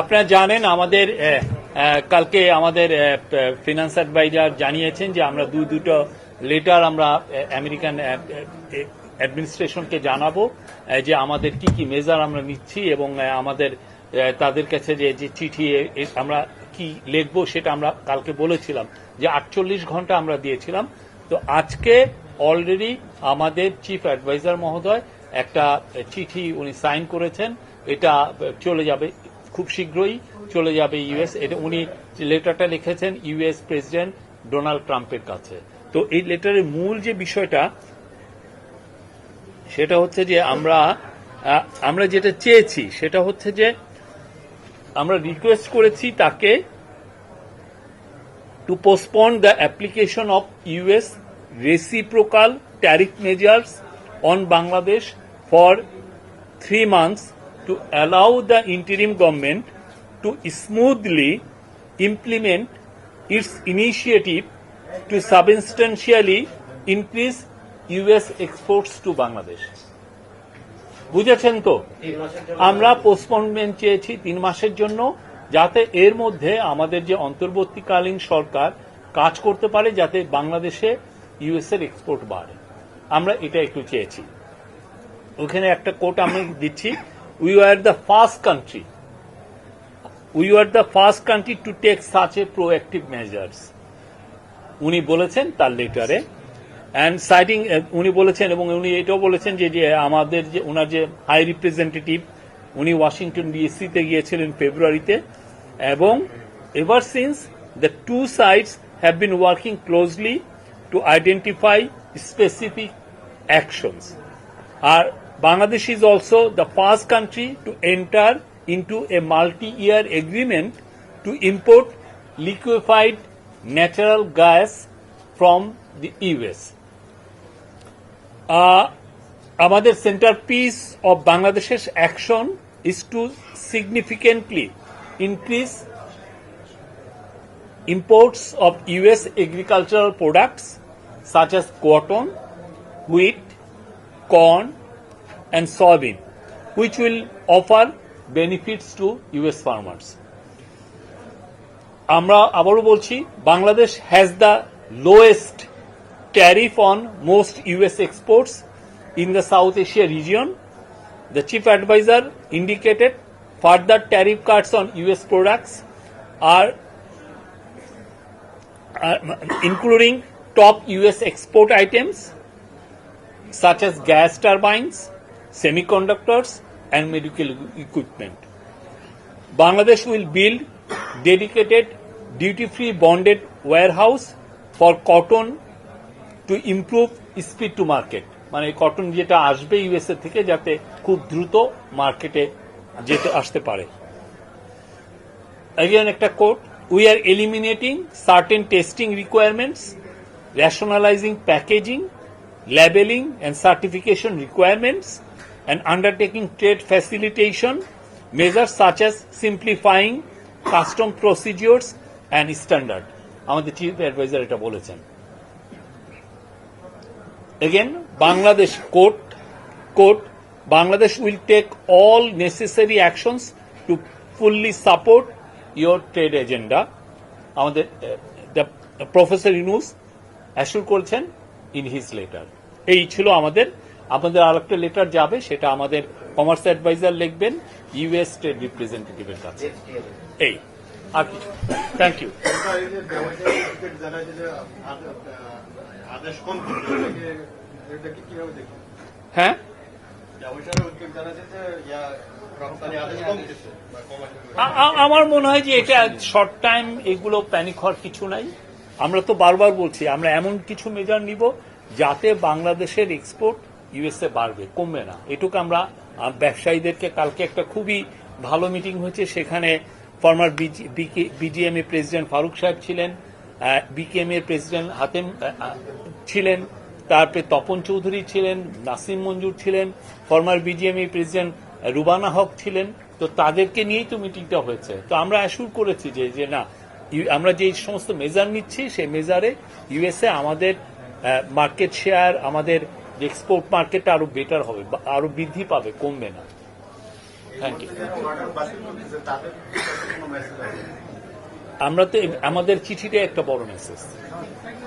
আপনারা জানেন আমাদের কালকে আমাদের ফিনান্স অ্যাডভাইজার জানিয়েছেন যে আমরা দুটো লেটার আমরা আমেরিকান অ্যাডমিনিস্ট্রেশনকে জানাবো যে আমাদের কি কি মেজার আমরা নিচ্ছি এবং আমাদের তাদের কাছে যে চিঠি আমরা কি লিখবো সেটা আমরা কালকে বলেছিলাম যে 48 ঘন্টা আমরা দিয়েছিলাম। তো আজকে অলরেডি আমাদের চিফ অ্যাডভাইজার মহোদয় একটা চিঠি উনি সাইন করেছেন, এটা চলে যাবে খুব শীঘ্রই চলে যাবে ইউএস। এটা উনি লেটারটা লিখেছেন ইউএস প্রেসিডেন্ট ডোনাল্ড ট্রাম্পের কাছে। তো এই লেটারের মূল যে বিষয়টা সেটা হচ্ছে যে আমরা যেটা চেয়েছি সেটা হচ্ছে যে আমরা রিকোয়েস্ট করেছি তাকে to postpone the application of US reciprocal tariff measures on Bangladesh for 3 months to allow the interim government to smoothly implement its initiative to substantially increase US exports to Bangladesh. বুঝেছেন তো, আমরা পোস্টপোনমেন্ট চেয়েছি 3 মাসের জন্য, যাতে এর মধ্যে আমাদের যে অন্তর্বর্তীকালীন সরকার কাজ করতে পারে যাতে বাংলাদেশে ইউএস এর এক্সপোর্ট বাড়ে। আমরা এটা একটু চেয়েছি। ওখানে একটা কোট আমি দিচ্ছি, we are the first country to take such a proactive measures, উনি বলেছেন তার লেটারে। অ্যান্ড সাইটিং উনি বলেছেন এবং উনি এটাও বলেছেন যে আমাদের যে ওনার যে হাই রিপ্রেজেন্টেটিভ উনি ওয়াশিংটন ডিসিতে গিয়েছিলেন ফেব্রুয়ারিতে, এবং ever since the two sides have been working closely to identify specific actions. Bangladesh is also the first country to enter into a multi-year agreement to import liquefied natural gas from the US. Our centerpiece of Bangladesh's action is to significantly increase imports of US agricultural products such as cotton, wheat, corn, and soybean, which will offer benefits to US farmers. আমরা আবারও বলছি, Bangladesh has the lowest tariff on most US exports in the South Asia region. The chief advisor indicated further tariff cuts on US products are including top US export items such as gas turbines, semiconductors, and medical equipment. Bangladesh will build dedicated duty-free bonded warehouse for cotton to improve speed to market. মানে cotton যেটা আসবে USA থেকে যাতে খুব দ্রুত মার্কেটে যেতে আসতে পারে। Again একটা coat, we are eliminating certain testing requirements, rationalizing packaging, labeling and certification requirements, and undertaking trade facilitation measures such as simplifying custom procedures and standard. আমাদের চিফ অ্যাডভাইজার এটা বলেছেন। Again, Bangladesh Bangladesh will take all necessary actions to fully support your trade agenda. আমাদের professor Yunus অ্যাসুর করেছেন in his letter. এই ছিল আমাদের আরেকটা letter যাবে, সেটা আমাদের কমার্স অ্যাডভাইজার লিখবেন ইউএস ট্রেড রিপ্রেজেন্টেটিভের কাছে। এই আর কিছু। Thank you. হ্যাঁ, আমার মনে হয় যে এটা শর্ট টাইম, এগুলো প্যানিক হওয়ার কিছু নাই। আমরা তো বারবার বলছি আমরা এমন কিছু মেজার নিব যাতে বাংলাদেশের এক্সপোর্ট ইউএসএ বাড়বে, কমবে না। এটুকু আমরা ব্যবসায়ীদেরকে, কালকে একটা খুবই ভালো মিটিং হয়েছে, সেখানে ফর্মার বিজিএমএ প্রেসিডেন্ট ফারুক সাহেব ছিলেন, বিকেএমএ প্রেসিডেন্ট হাতেম ছিলেন, তারপরে তপন চৌধুরী ছিলেন, নাসিম মঞ্জুর ছিলেন, ফর্মার বিজিএমএ প্রেসিডেন্ট রুবানা হক ছিলেন। তো তাদেরকে নিয়েই তো মিটিংটা হয়েছে। তো আমরা অ্যাসুর করেছি যে না, আমরা যে সমস্ত মেজার নিচ্ছি সেই মেজারে ইউএসএ আমাদের মার্কেট শেয়ার, আমাদের এক্সপোর্ট মার্কেটটা আরো বেটার হবে, আরো বৃদ্ধি পাবে, কমবে না। Thank you. আমরা তো আমাদের চিঠিটা একটা বড় মেসেজ।